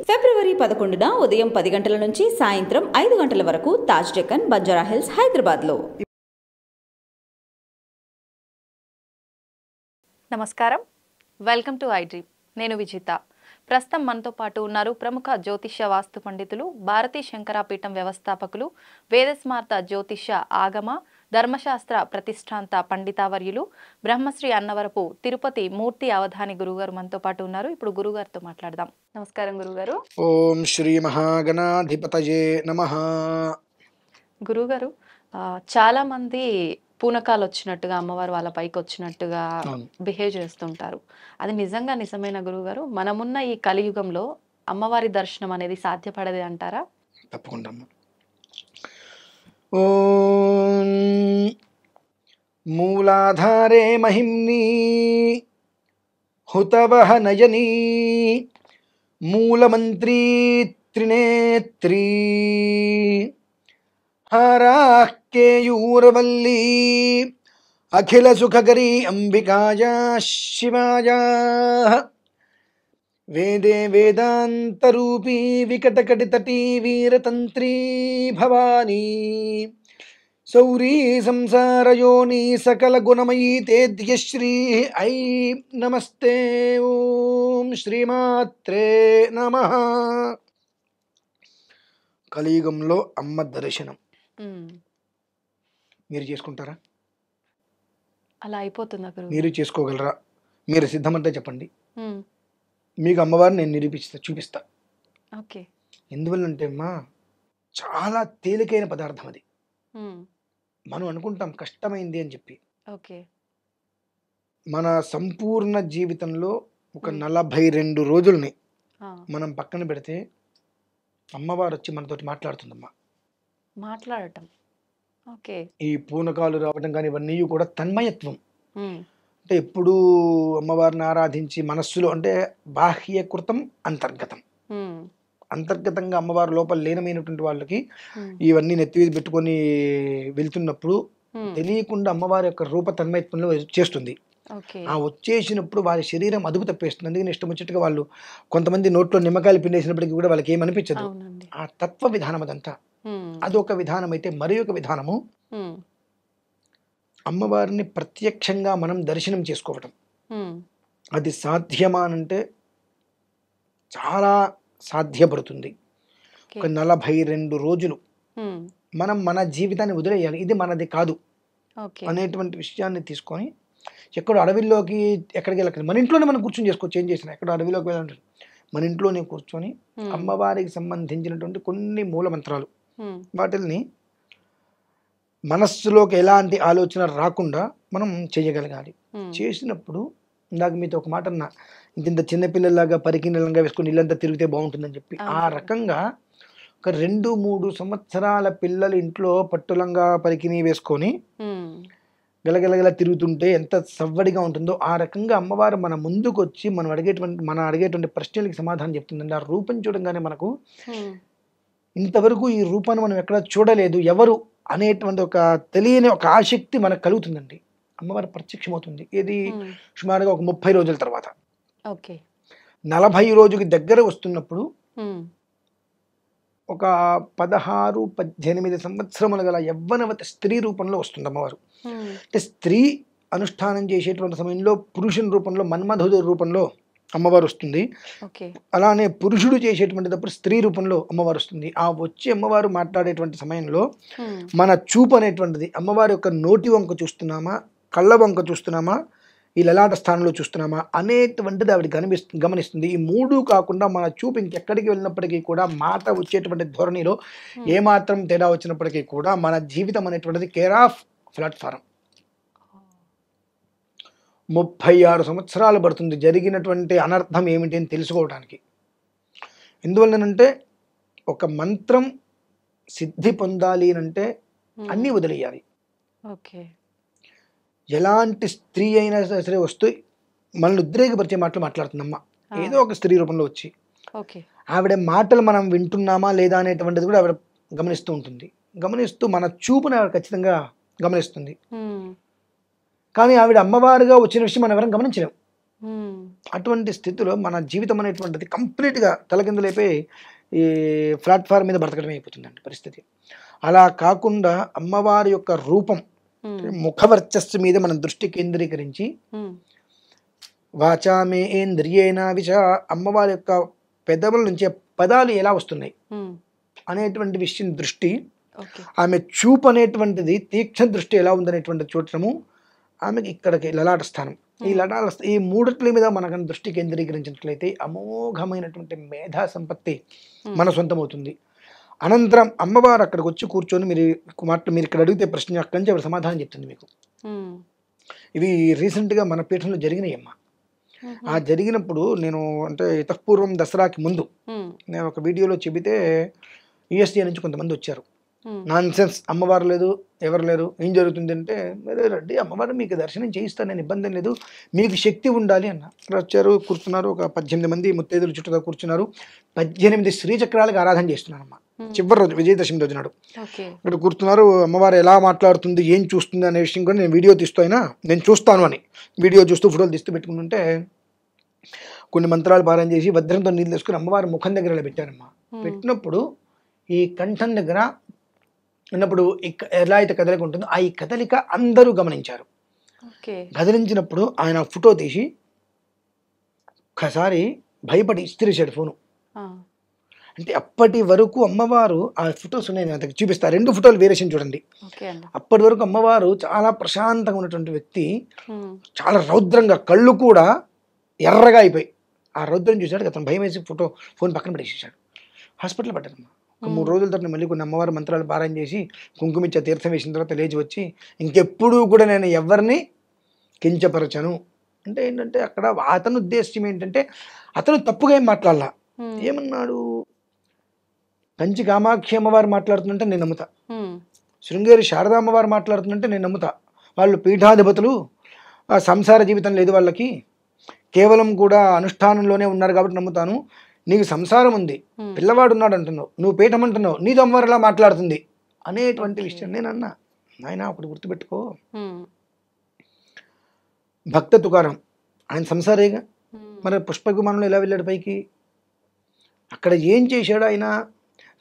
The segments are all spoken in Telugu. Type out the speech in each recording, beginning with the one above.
ఫిబ్రవరి 11న ఉదయం 10 గంటల నుంచి సాయంత్రం 5 గంటల వరకు తాజ్ డెక్కన్, బంజారా హిల్స్, హైదరాబాద్లో. నమస్కారం, వెల్కమ్ టు ఐడ్రీమ్. నేను విజిత. ప్రస్తుతం మనతో పాటు ఉన్నారు ప్రముఖ జ్యోతిష్య వాస్తు పండితులు, భారతీ శంకరాపీఠం వ్యవస్థాపకులు, వేదస్మార్త జ్యోతిష్య ఆగమ ధర్మశాస్త్ర ప్రతిష్టాంత పండితావర్యులు, బ్రహ్మశ్రీ అన్నవరపు తిరుపతి మూర్తి అవధాని గురుగారు మనతో పాటు ఉన్నారు. ఇప్పుడు గురుగారితో మాట్లాడదాం. నమస్కారం గురుగారు. ఓం శ్రీ మహాగణాధిపతయే నమః. గురుగారు, చాలా మంది పూనకాలు వచ్చినట్టుగా, అమ్మవారు వాళ్ళ పైకి వచ్చినట్టుగా బిహేవ్ చేస్తుంటారు. అది నిజమైన గురుగారు? మనమున్న ఈ కలియుగంలో అమ్మవారి దర్శనం అనేది సాధ్యపడది అంటారా? తప్పకుండా. ఓం మూలాధారే మహిమ్ని హుతవహ నయనీ మూలమంత్రీ త్రినేత్రీ హారాకేయూరవల్లీ అఖిల సుఖకరీ అంబికాయా శివాయా వేదే వేదాంతరూపీ వికటకటితటీ వీరతంత్రీ భవానీ సౌరీ సంసారయోని సకల గుణమయీ తేద్యశ్రీ ఐ నమస్తే. ఓం శ్రీమాత్రే నమః. కలియుగంలో అమ్మ దర్శనం మీరు చేసుకుంటారా? అలా అయిపోతుందా గురువు? మీరు చేసుకోగలరా? మీరు సిద్ధమంటే చెప్పండి, మీకు అమ్మవారిని నేను చూపిస్తా. ఓకే. ఎందువల్లంటే అమ్మా, చాలా తేలికైన పదార్థం అది. మనం అనుకుంటాం కష్టమైంది అని చెప్పి. ఓకే. మన సంపూర్ణ జీవితంలో ఒక 42 రోజుల్ని మనం పక్కన పెడితే అమ్మవారు వచ్చి మనతోటి మాట్లాడుతుందమ్మా. మాట్లాడటం. ఓకే. ఈ పూనకాలు రావడం కానీ ఇవన్నీ కూడా తన్మయత్వం. అంటే ఎప్పుడు అమ్మవారిని ఆరాధించి మనస్సులో, అంటే బాహ్యకృతం అంతర్గతం. అంతర్గతంగా అమ్మవారి లోపల లీనమైనటువంటి వాళ్ళకి ఇవన్నీ నెత్తిమీద పెట్టుకొని వెళ్తున్నప్పుడు తెలియకుండా అమ్మవారి యొక్క రూప తన్మయత్వంలో చేస్తుంది. ఆ వచ్చేసినప్పుడు వారి శరీరం అదుపు తప్పేస్తుంది. అందుకని ఇష్టం వచ్చినట్టుగా వాళ్ళు కొంతమంది నోట్లో నిమ్మకాయలు పిండేసినప్పటికీ కూడా వాళ్ళకి ఏమనిపించదు. ఆ తత్వ విధానం అదంతా. అదొక విధానం. అయితే మరి ఒక విధానము అమ్మవారిని ప్రత్యక్షంగా మనం దర్శనం చేసుకోవటం. అది సాధ్యమా అంటే చాలా సాధ్యపడుతుంది. ఒక 42 రోజులు మనం మన జీవితాన్ని వదిలేయాలి. ఇది మనది కాదు అనేటువంటి విషయాన్ని తీసుకొని ఎక్కడో అడవిలోకి ఎక్కడికి వెళ్ళకండి, మన ఇంట్లోనే మనం కూర్చొని చేసుకోవచ్చు. ఏం చేసినా ఎక్కడో అడవిలోకి వెళ్ళండి, మన ఇంట్లోనే కూర్చొని అమ్మవారికి సంబంధించినటువంటి కొన్ని మూల మంత్రాలు, వాటిల్ని మనస్సులోకి ఎలాంటి ఆలోచన రాకుండా మనం చేయగలగాలి. చేసినప్పుడు ఇందాక మీతో ఒక మాట అన్నా, ఇంత చిన్నపిల్లలాగా పరికిణలంగా వేసుకొని ఇల్లంతా తిరిగితే బాగుంటుందని చెప్పి. ఆ రకంగా ఒక 2-3 సంవత్సరాల పిల్లలు ఇంట్లో పట్టులంగా పరికిణి వేసుకొని గలగలగల తిరుగుతుంటే ఎంత సవ్వడిగా ఉంటుందో, ఆ రకంగా అమ్మవారు మన ముందుకు వచ్చి మనం అడిగేటువంటి ప్రశ్నలకి సమాధానం చెప్తుందండి. ఆ రూపం చూడంగానే మనకు ఇంతవరకు ఈ రూపాన్ని మనం ఎక్కడ చూడలేదు ఎవరు అనేటువంటి ఒక తెలియని ఒక ఆసక్తి మనకు కలుగుతుందండి. అమ్మవారు ప్రత్యక్షమవుతుంది. ఇది సుమారుగా ఒక 30 రోజుల తర్వాత. 40 రోజుకి దగ్గర వస్తున్నప్పుడు ఒక 16-18 సంవత్సరములు గల యవ్వనవతి స్త్రీ రూపంలో వస్తుంది అమ్మవారు. అంటే స్త్రీ అనుష్ఠానం చేసేటువంటి సమయంలో పురుషుని రూపంలో, మన్మధుడు రూపంలో అమ్మవారు వస్తుంది. అలానే పురుషుడు చేసేటువంటిప్పుడు స్త్రీ రూపంలో అమ్మవారు వస్తుంది. ఆ వచ్చి అమ్మవారు మాట్లాడేటువంటి సమయంలో మన చూపు అనేటువంటిది అమ్మవారి యొక్క నోటి వంక చూస్తున్నామా, కళ్ళ వంక చూస్తున్నామా, ఈ లలాట స్థానంలో చూస్తున్నామా అనేటువంటిది ఆవిడ గమనిస్తుంది. ఈ 3 కాకుండా మన చూపు ఇంకెక్కడికి వెళ్ళినప్పటికీ కూడా మాట వచ్చేటువంటి ధోరణిలో ఏమాత్రం తేడా వచ్చినప్పటికీ కూడా మన జీవితం అనేటువంటిది కేర్ ఆఫ్ ప్లాట్ఫారం. 36 సంవత్సరాలు పడుతుంది జరిగినటువంటి అనర్థం ఏమిటి అని తెలుసుకోవడానికి. ఎందువల్లనంటే ఒక మంత్రం సిద్ధి పొందాలి అంటే అన్నీ వదిలేయాలి. ఎలాంటి స్త్రీ అయినా సరే వస్తూ మనల్ని ఉద్రేకపరిచే మాటలు మాట్లాడుతుందమ్మ, ఏదో ఒక స్త్రీ రూపంలో వచ్చి. ఆవిడ మాటలు మనం వింటున్నామా లేదా అనేటువంటిది కూడా ఆవిడ గమనిస్తూ ఉంటుంది. గమనిస్తూ మన చూపుని ఆవిడ ఖచ్చితంగా గమనిస్తుంది. కానీ ఆవిడ అమ్మవారుగా వచ్చిన విషయం మనం ఎవరైనా గమనించలేం. అటువంటి స్థితిలో మన జీవితం అనేటువంటిది కంప్లీట్గా తలకిందులైపోయి ఈ ప్లాట్ఫామ్ మీద బ్రతకడం అయిపోతుందండి పరిస్థితి. అలా కాకుండా అమ్మవారి యొక్క రూపం ముఖవర్చస్సు మీద మనం దృష్టి కేంద్రీకరించి వాచామే ఇంద్రియేణ విచ అమ్మవారి యొక్క పెదవుల నుంచి పదాలు ఎలా వస్తున్నాయి అనేటువంటి విషయం దృష్టి, ఆమె చూపు అనేటువంటిది తీక్షణ దృష్టి ఎలా ఉందనేటువంటి చూడటము, ఆమెకి ఇక్కడికి లలాట స్థానం, ఈ మూడిట్ల మీద మనకు దృష్టి కేంద్రీకరించినట్లయితే అమోఘమైనటువంటి మేధా సంపత్తి మన సొంతమవుతుంది. అనంతరం అమ్మవారు అక్కడికి వచ్చి కూర్చొని మీరు ఇక్కడ అడిగితే ప్రశ్న అక్కడి నుంచి ఆవిడ సమాధానం చెప్తుంది మీకు. ఇవి రీసెంట్గా మన పీఠంలో జరిగినాయి అమ్మ. ఆ జరిగినప్పుడు నేను అంటే ఇతపూర్వం దసరాకి ముందు నేను ఒక వీడియోలో చెబితే యుఎస్ఏ నుంచి కొంతమంది వచ్చారు. నాన్ సెన్స్, అమ్మవారు లేదు, ఎవరు లేరు, ఏం జరుగుతుంది అంటే, మరి రండి అమ్మవారు మీకు దర్శనం చేయిస్తాను, నేను ఇబ్బంది లేదు, మీకు శక్తి ఉండాలి అన్న. ఇక్కడ వచ్చారు, కూర్చున్నారు, ఒక 18 మంది ముత్తైదులు చుట్టూగా కూర్చున్నారు. 18 శ్రీచక్రాలకు ఆరాధన చేస్తున్నారమ్మ. చివరి రోజు విజయదశమి రోజు నాడు ఇక్కడ కూర్చున్నారు. అమ్మవారు ఎలా మాట్లాడుతుంది, ఏం చూస్తుంది అనే విషయం కూడా నేను వీడియో తీస్తూ అయినా నేను చూస్తాను అని వీడియో చూస్తూ ఫోటోలు తీస్తూ పెట్టుకుంటుంటే కొన్ని మంత్రాలు పారాయణ చేసి వజ్రంతో నీళ్ళు తీసుకుని అమ్మవారి ముఖం దగ్గర ఇలా పెట్టారమ్మ. పెట్టినప్పుడు ఈ కంఠం దగ్గర ఉన్నప్పుడు ఎలా అయితే కదలిక ఉంటుందో ఆ ఈ కదలిక అందరూ గమనించారు. కదిలించినప్పుడు ఆయన ఫోటో తీసి ఒక్కసారి భయపడి ఇస్త్రీసాడు ఫోను. అంటే అప్పటి వరకు అమ్మవారు ఆ ఫొటోస్ ఉన్నాయి, నేను చూపిస్తా, 2 ఫోటోలు వేరియేషన్ చూడండి. అప్పటి వరకు అమ్మవారు చాలా ప్రశాంతంగా ఉన్నటువంటి వ్యక్తి చాలా రౌద్రంగా, కళ్ళు కూడా ఎర్రగా అయిపోయి ఆ రౌద్రం చూశాడు. అతను భయం వేసి ఫోన్ పక్కన పెట్టేసేసాడు. హాస్పిటల్ పడ్డారమ్మ. ఒక 3 రోజుల తర్వాత మళ్ళీ కొన్ని అమ్మవారి మంత్రాలు పారాయణ చేసి కుంకుమిచ్చ తీర్థం వేసిన తర్వాత లేచి వచ్చి ఇంకెప్పుడు కూడా నేను ఎవరిని కించపరచను అంటే ఏంటంటే అక్కడ అతని ఉద్దేశం ఏంటంటే అతను తప్పుగా ఏం మాట్లాడాల. ఏమన్నాడు, కంచి కామాక్షి అమ్మవారు మాట్లాడుతుందంటే నేను నమ్ముతా, శృంగేరి శారదా అమ్మవారు మాట్లాడుతుందంటే నేను నమ్ముతా, వాళ్ళు పీఠాధిపతులు, సంసార జీవితం లేదు వాళ్ళకి, కేవలం కూడా అనుష్ఠానంలోనే ఉన్నారు కాబట్టి నమ్ముతాను. నీకు సంసారం ఉంది, పిల్లవాడు ఉన్నాడు అంటున్నావు, నువ్వు పీఠం అంటున్నావు, నీతో అమ్మవారు ఎలా మాట్లాడుతుంది అనేటువంటి విషయం నేను అన్నా. నాయన ఒకటి గుర్తుపెట్టుకో, భక్త తుకారం ఆయన సంసారేగా, మరి పుష్పక విమానంలో ఎలా వెళ్ళాడు పైకి? అక్కడ ఏం చేశాడు ఆయన?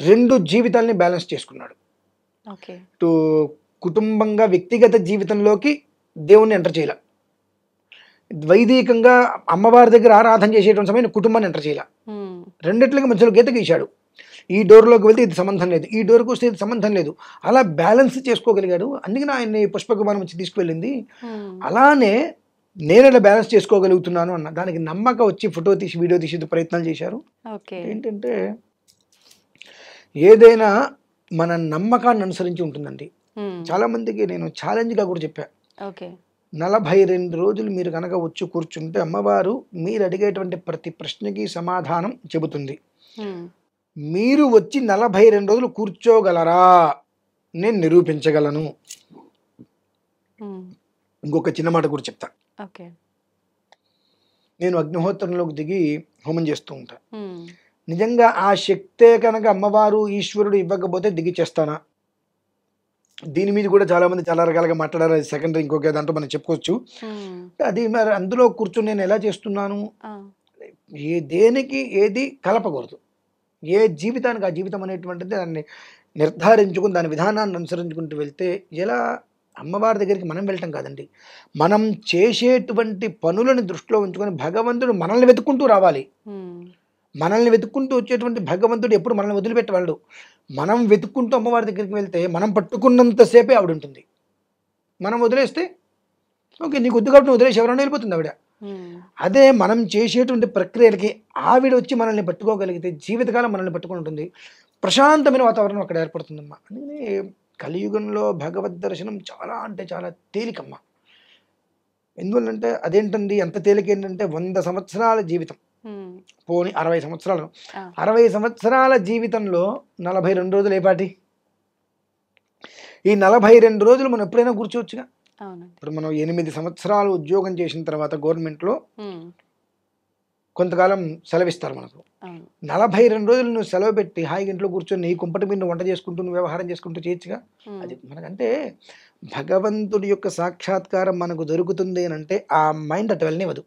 2 జీవితాలని బ్యాలెన్స్ చేసుకున్నాడు. ఇటు కుటుంబంగా వ్యక్తిగత జీవితంలోకి దేవుణ్ణి ఎంటర్ చేయాల, వైదికంగా అమ్మవారి దగ్గర ఆరాధన చేసేటువంటి సమయం కుటుంబాన్ని ఎంటర్ చేయాల, రెండిట్లకి మధ్యలో గీత గీశాడు. ఈ డోర్లోకి వెళ్తే ఇది సంబంధం లేదు, ఈ డోర్కి వస్తే ఇది సంబంధం లేదు, అలా బ్యాలెన్స్ చేసుకోగలిగాడు. అందుకని ఆయన్ని పుష్పక విమానం వచ్చి తీసుకువెళ్ళింది. అలానే నేను ఇలా బ్యాలెన్స్ చేసుకోగలుగుతున్నాను అన్న దానికి నమ్మకం వచ్చి ఫోటో తీసి వీడియో తీసి ప్రయత్నాలు చేశారు. ఏంటంటే ఏదైనా మన నమ్మకాన్ని అనుసరించి ఉంటుందండి. చాలా మందికి నేను ఛాలెంజ్గా కూడా చెప్పా, 42 రోజులు మీరు కనుక వచ్చి కూర్చుంటే అమ్మవారు మీరు అడిగేటువంటి ప్రతి ప్రశ్నకి సమాధానం చెబుతుంది. మీరు వచ్చి 42 రోజులు కూర్చోగలరా? నేను నిరూపించగలను. ఇంకొక చిన్న మాట కూడా చెప్తా. నేను అగ్నిహోత్రంలోకి దిగి హోమం చేస్తూ ఉంటా. నిజంగా ఆ శక్తే కనుక అమ్మవారు ఈశ్వరుడు ఇవ్వకపోతే దిగి చేస్తానా? దీని మీద కూడా చాలా మంది చాలా రకాలుగా మాట్లాడారు. అది సెకండరీ, ఇంకొక దాంట్లో మనం చెప్పుకోవచ్చు. అది మరి అందులో కూర్చొని నేను ఎలా చేస్తున్నాను, దేనికి ఏది కలపకూడదు, ఏ జీవితానికి ఆ జీవితం అనేటువంటిది దాన్ని నిర్ధారించుకుని దాని విధానాన్ని అనుసరించుకుంటూ వెళ్తే ఎలా అమ్మవారి దగ్గరికి మనం వెళ్ళటం కాదండి, మనం చేసేటువంటి పనులను దృష్టిలో ఉంచుకొని భగవంతుడు మనల్ని వెతుక్కుంటూ రావాలి. మనల్ని వెతుక్కుంటూ వచ్చేటువంటి భగవంతుడు ఎప్పుడు మనల్ని వదిలిపెట్టవాడు. మనం వెతుక్కుంటూ అమ్మవారి దగ్గరికి వెళ్తే మనం పట్టుకున్నంతసేపే ఆవిడ ఉంటుంది. మనం వదిలేస్తే ఓకే నీకు వద్దు కాబట్టి వదిలేసి ఎవరైనా వెళ్ళిపోతుంది ఆవిడ. అదే మనం చేసేటువంటి ప్రక్రియలకి ఆవిడ వచ్చి మనల్ని పట్టుకోగలిగితే జీవితకాలం మనల్ని పట్టుకుని ఉంటుంది. ప్రశాంతమైన వాతావరణం అక్కడ ఏర్పడుతుందమ్మా. అందుకని కలియుగంలో భగవద్ దర్శనం చాలా అంటే చాలా తేలికమ్మ. ఎందువల్లంటే అదేంటండి అంత తేలిక ఏంటంటే 100 సంవత్సరాల జీవితం, పోని 60 సంవత్సరాలు, 60 సంవత్సరాల జీవితంలో 42 రోజులు ఏపాటి? ఈ 42 రోజులు మనం ఎప్పుడైనా కూర్చోవచ్చుగా. ఇప్పుడు మనం 8 సంవత్సరాలు ఉద్యోగం చేసిన తర్వాత గవర్నమెంట్లో కొంతకాలం సెలవిస్తారు మనకు. 42 రోజులు నువ్వు సెలవు పెట్టి హాయిగా ఇంట్లో కూర్చొని నీ కుంపటి మీద వంట చేసుకుంటూ నువ్వు వ్యవహారం చేసుకుంటూ చేయొచ్చుగా. అది మనకంటే భగవంతుడి యొక్క సాక్షాత్కారం మనకు దొరుకుతుంది అని అంటే ఆ మైండ్ అటు వెళ్ళనివ్వదు.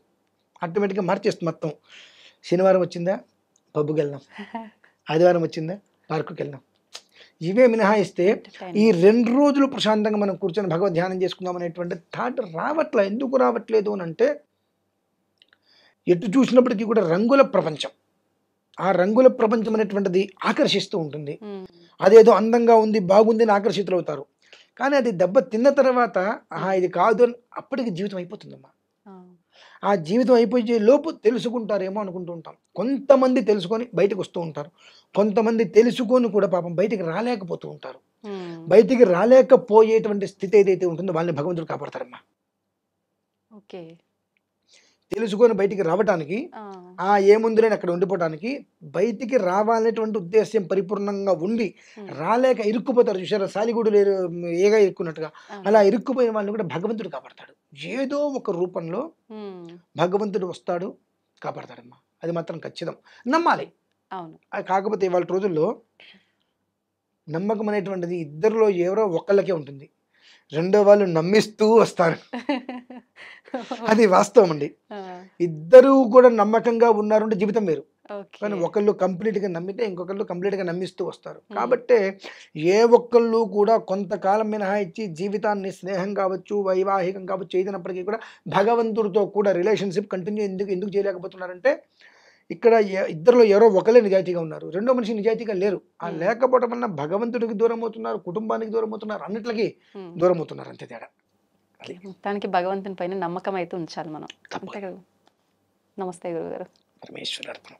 ఆటోమేటిక్గా మార్చేస్తుంది మొత్తం. శనివారం వచ్చిందా పబ్కి వెళ్దాం, ఆదివారం వచ్చిందా పార్కుకి వెళ్దాం. ఇవే మినహాయిస్తే ఈ 2 రోజులు ప్రశాంతంగా మనం కూర్చొని భగవద్ ధ్యానం చేసుకుందాం అనేటువంటి థాట్ రావట్లే. ఎందుకు రావట్లేదు అని అంటే, ఎటు చూసినప్పటికీ కూడా రంగుల ప్రపంచం, ఆ రంగుల ప్రపంచం అనేటువంటిది ఆకర్షిస్తూ ఉంటుంది. అదేదో అందంగా ఉంది బాగుంది అని ఆకర్షితులు అవుతారు. కానీ అది దెబ్బ తిన్న తర్వాత ఇది కాదు అని అప్పటికి జీవితం అయిపోతుందమ్మా. ఆ జీవితం అయిపోయే లోపు తెలుసుకుంటారేమో అనుకుంటూ ఉంటాం. కొంతమంది తెలుసుకొని బయటకు వస్తూ ఉంటారు, కొంతమంది తెలుసుకొని కూడా పాపం బయటికి రాలేకపోతూ ఉంటారు. బయటికి రాలేకపోయేటువంటి స్థితి ఏదైతే ఉంటుందో వాళ్ళని భగవంతుడు కాపాడతారమ్మా. ఓకే. తెలుసుకొని బయటికి రావటానికి, ఏముంది నేను అక్కడ ఉండిపోవటానికి, బయటికి రావాలనేటువంటి ఉద్దేశ్యం పరిపూర్ణంగా ఉండి రాలేక ఇరుక్కుపోతారు చూసారా, సాలిగూడు లేరు ఏగా ఇరుక్కున్నట్టుగా, అలా ఇరుక్కుపోయిన వాళ్ళని కూడా భగవంతుడు కాపాడతాడు. ఏదో ఒక రూపంలో భగవంతుడు వస్తాడు, కాపాడతాడమ్మా. అది మాత్రం ఖచ్చితం, నమ్మాలి. కాకపోతే ఇవాళ రోజుల్లో నమ్మకం అనేటువంటిది ఇద్దరిలో ఎవరో ఒకళ్ళకే ఉంటుంది, రెండో వాళ్ళు నమ్మిస్తూ వస్తారు. అది వాస్తవం అండి. ఇద్దరు కూడా నమ్మకంగా ఉన్నారు అంటే జీవితం వేరు. కానీ ఒకళ్ళు కంప్లీట్గా నమ్మితే ఇంకొకళ్ళు కంప్లీట్గా నమ్మిస్తూ వస్తారు. కాబట్టి ఏ ఒక్కళ్ళు కూడా కొంతకాలం మినహాయించి జీవితాన్ని స్నేహం కావచ్చు, వైవాహికం కావచ్చు, ఏదైనప్పటికీ కూడా భగవంతుడితో కూడా రిలేషన్షిప్ కంటిన్యూ ఎందుకు చేయలేకపోతున్నారంటే, ఇక్కడ ఇద్దరిలో ఎవరో ఒకళ్ళే నిజాయితీగా ఉన్నారు, రెండో మనిషి నిజాయితీగా లేరు. ఆ లేకపోవడం వల్ల భగవంతుడికి దూరం అవుతున్నారు, కుటుంబానికి దూరం అవుతున్నారు, అన్నిటికీ దూరం అవుతున్నారు. అంతే తేడా. మొత్తానికి భగవంతుని పైన నమ్మకం అయితే ఉంచాలి మనం. అంతే కదా. నమస్తే గురుగారు. పరమేశ్వరార్పణం.